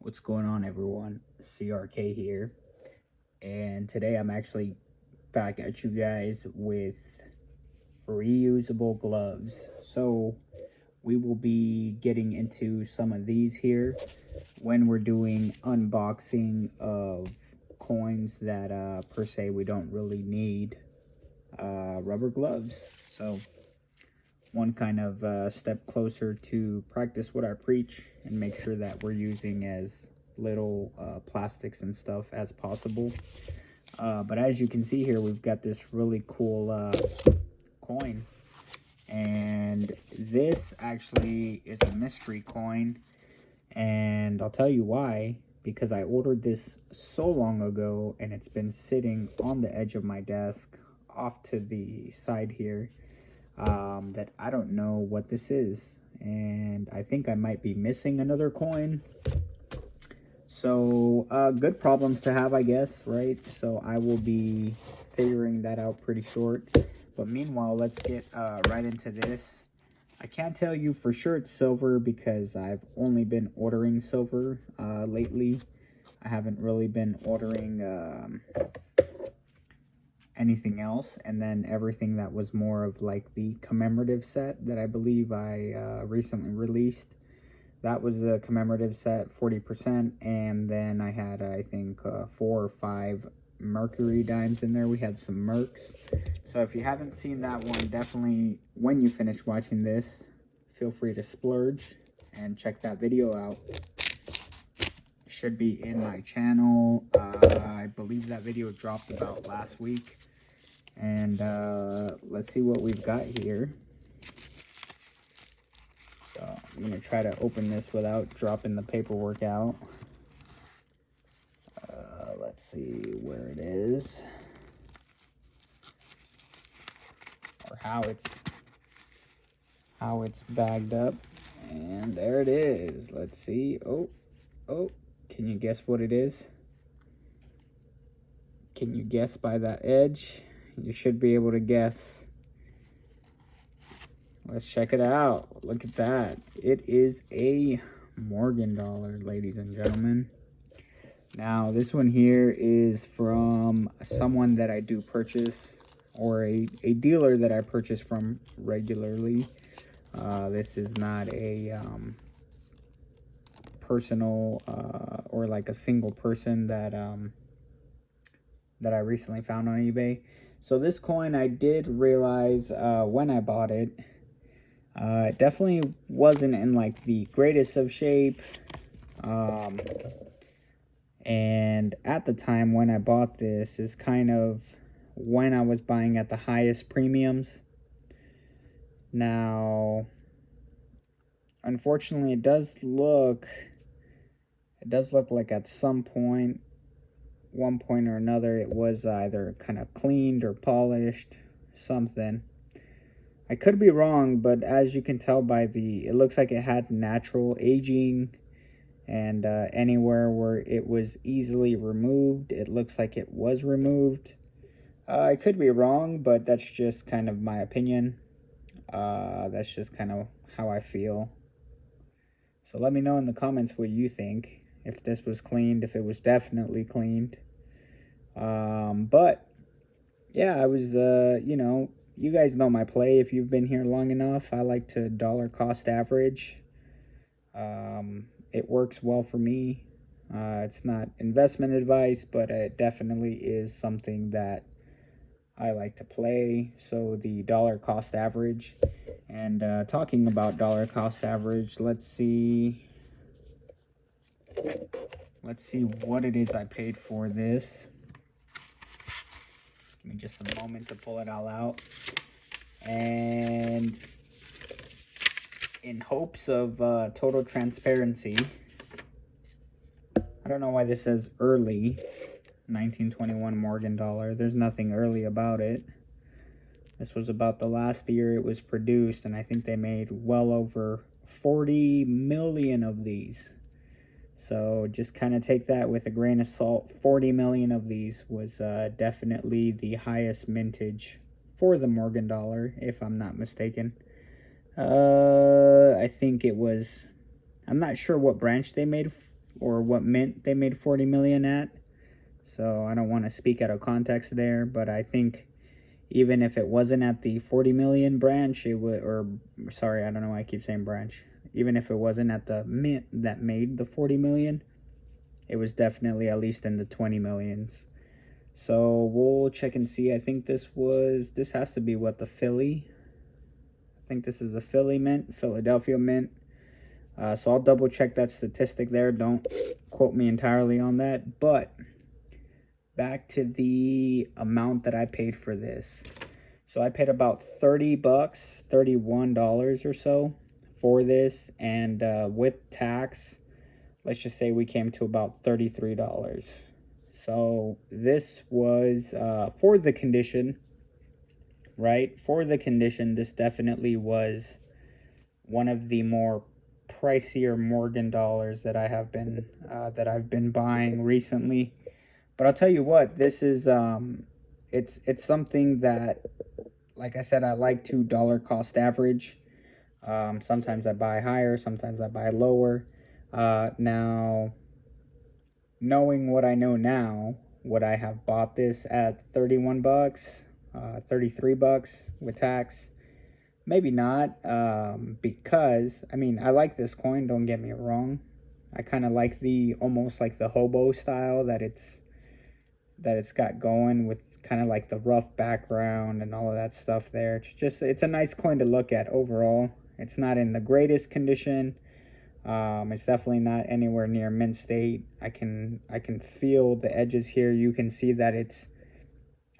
What's going on, everyone? CRK here, and today I'm actually back at you guys with reusable gloves. So we will be getting into some of these here when we're doing unboxing of coins that per se we don't really need rubber gloves. So one kind of step closer to practice what I preach and make sure that we're using as little plastics and stuff as possible. But as you can see here, we've got this really cool coin, and this actually is a mystery coin, and I'll tell you why. Because I ordered this so long ago and it's been sitting on the edge of my desk off to the side here, that I don't know what this is, and I think I might be missing another coin. So good problems to have, I guess, right? So I will be figuring that out pretty short. But meanwhile, let's get right into this. I can't tell you for sure it's silver because I've only been ordering silver lately. I haven't really been ordering anything else, and then everything that was more of like the commemorative set that I believe I recently released. That was a commemorative set, 40%, and then I had I think 4 or 5 Mercury dimes in there. We had some Mercs. So if you haven't seen that one, definitely when you finish watching this, feel free to splurge and check that video out. Should be in my channel. I believe that video dropped about last week. And let's see what we've got here. So I'm going to try to open this without dropping the paperwork out. Let's see where it is. Or how it's bagged up. And there it is. Let's see. Oh, can you guess what it is? Can you guess by that edge? You should be able to guess. Let's check it out. Look at that. It is a Morgan dollar, ladies and gentlemen. Now, this one here is from someone that I do purchase, or a dealer that I purchase from regularly. This is not a personal or like a single person that I recently found on eBay. So this coin, I did realize when I bought it, it definitely wasn't in like the greatest of shape. And at the time when I bought this is kind of when I was buying at the highest premiums. Now, unfortunately, it does look like at some point, one point or another, it was either kind of cleaned or polished, something. I could be wrong, but as you can tell by it looks like it had natural aging, and anywhere where it was easily removed, it looks like it was removed. I could be wrong, but that's just kind of my opinion. That's just kind of how I feel. So let me know in the comments what you think. If this was cleaned, if it was definitely cleaned. But yeah, I was, you know, you guys know my play if you've been here long enough. I like to dollar cost average. It works well for me. It's not investment advice, but it definitely is something that I like to play. So the dollar cost average. And talking about dollar cost average, let's see what it is I paid for this. Give me just a moment to pull it all out. And in hopes of total transparency, I don't know why this says early 1921 Morgan dollar. There's nothing early about it. This was about the last year it was produced, and I think they made well over 40 million of these. So just kind of take that with a grain of salt. 40 million of these was definitely the highest mintage for the Morgan dollar, if I'm not mistaken. I think it was, I'm not sure what branch they made or what mint they made 40 million at. So I don't want to speak out of context there, but I think even if it wasn't at the 40 million branch, it would, or sorry, I don't know why I keep saying branch. Even if it wasn't at the mint that made the 40 million, it was definitely at least in the 20 millions. So we'll check and see. I think this has to be what, the Philly. I think this is the Philly mint, Philadelphia mint. So I'll double check that statistic there. Don't quote me entirely on that. But back to the amount that I paid for this. So I paid about 30 bucks, $31 or so for this. And with tax, let's just say we came to about $33. So this was for the condition, right? For the condition, this definitely was one of the more pricier Morgan dollars that I've been buying recently. But I'll tell you what, this is it's something that, like I said, I like to dollar cost average. Sometimes I buy higher, sometimes I buy lower. Now, knowing what I know now, would I have bought this at 31 bucks, 33 bucks with tax? Maybe not, because, I mean, I like this coin, don't get me wrong. I kind of like almost like the hobo style that it's got going, with kind of like the rough background and all of that stuff there. It's a nice coin to look at overall. It's not in the greatest condition. It's definitely not anywhere near mint state. I can feel the edges here. You can see that it's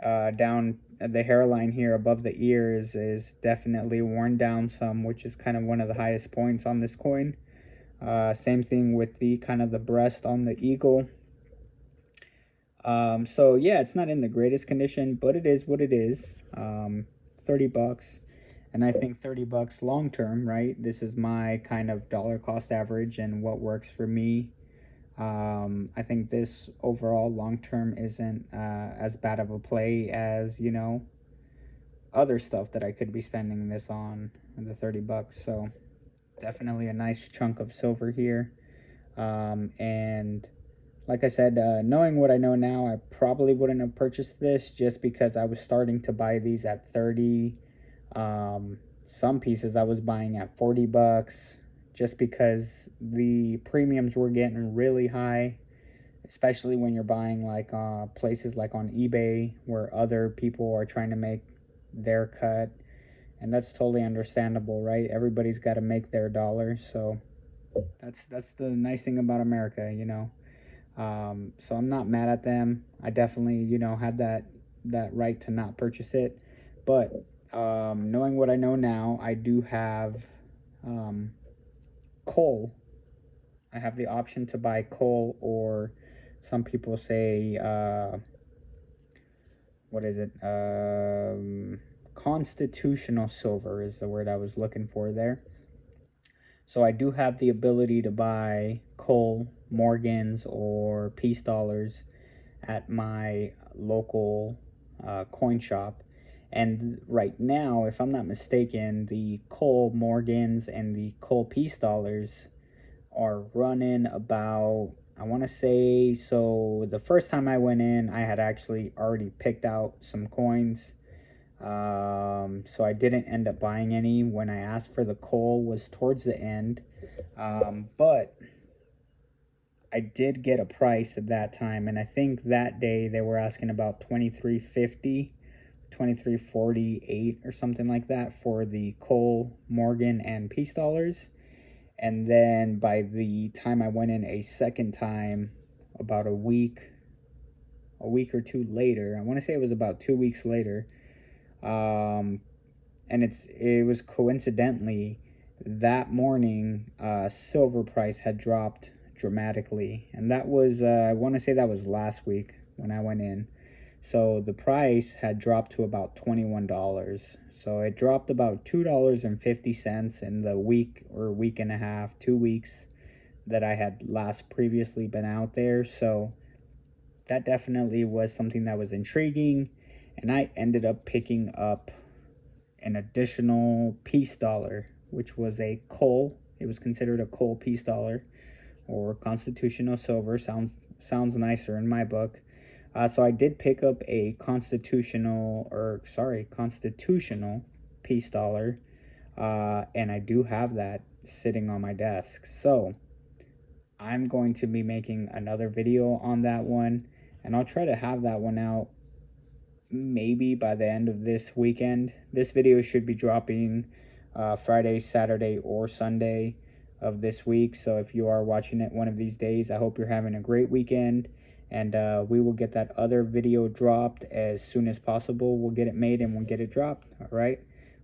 down the hairline here above the ears is definitely worn down some, which is kind of one of the highest points on this coin. Same thing with the kind of the breast on the eagle. So yeah, it's not in the greatest condition, but it is what it is. 30 bucks. And I think 30 bucks long term, right? This is my kind of dollar cost average and what works for me. I think this overall long term isn't as bad of a play as, you know, other stuff that I could be spending this on, the 30 bucks. So definitely a nice chunk of silver here. And like I said, knowing what I know now, I probably wouldn't have purchased this, just because I was starting to buy these at 30. Some pieces I was buying at 40 bucks, just because the premiums were getting really high, especially when you're buying like places like on eBay, where other people are trying to make their cut. And that's totally understandable, right? Everybody's got to make their dollar. So that's the nice thing about America, you know. So I'm not mad at them. I definitely, you know, had that right to not purchase it. But knowing what I know now, I do have coal. I have the option to buy coal, or some people say what is it? Constitutional silver is the word I was looking for there. So I do have the ability to buy coal, Morgans, or peace dollars at my local coin shop. And right now, if I'm not mistaken, the coal Morgans and the coal peace dollars are running about, I want to say, so the first time I went in, I had actually already picked out some coins. So I didn't end up buying any. When I asked for the coal was towards the end. But I did get a price at that time, and I think that day they were asking about $23.50, $23.48 or something like that for the coal, Morgan, and peace dollars. And then by the time I went in a second time, about a week or two later, I want to say it was about 2 weeks later, and it was coincidentally that morning, silver price had dropped dramatically, and that was I want to say that was last week when I went in. So the price had dropped to about $21. So it dropped about $2.50 in the week or week and a half, 2 weeks that I had last previously been out there. So that definitely was something that was intriguing, and I ended up picking up an additional peace dollar, which was a coal. It was considered a coal peace dollar. or Constitutional Silver. Sounds nicer in my book. So I did pick up a constitutional peace dollar, and I do have that sitting on my desk. So I'm going to be making another video on that one, and I'll try to have that one out maybe by the end of this weekend. This video should be dropping Friday, Saturday, or Sunday of this week. So if you are watching it one of these days, I hope you're having a great weekend, and we will get that other video dropped as soon as possible. We'll get it made and we'll get it dropped. All right,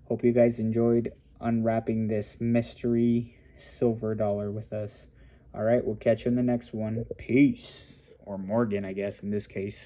hope you guys enjoyed unwrapping this mystery silver dollar with us. All right, we'll catch you in the next one. Peace. Or Morgan, I guess, in this case.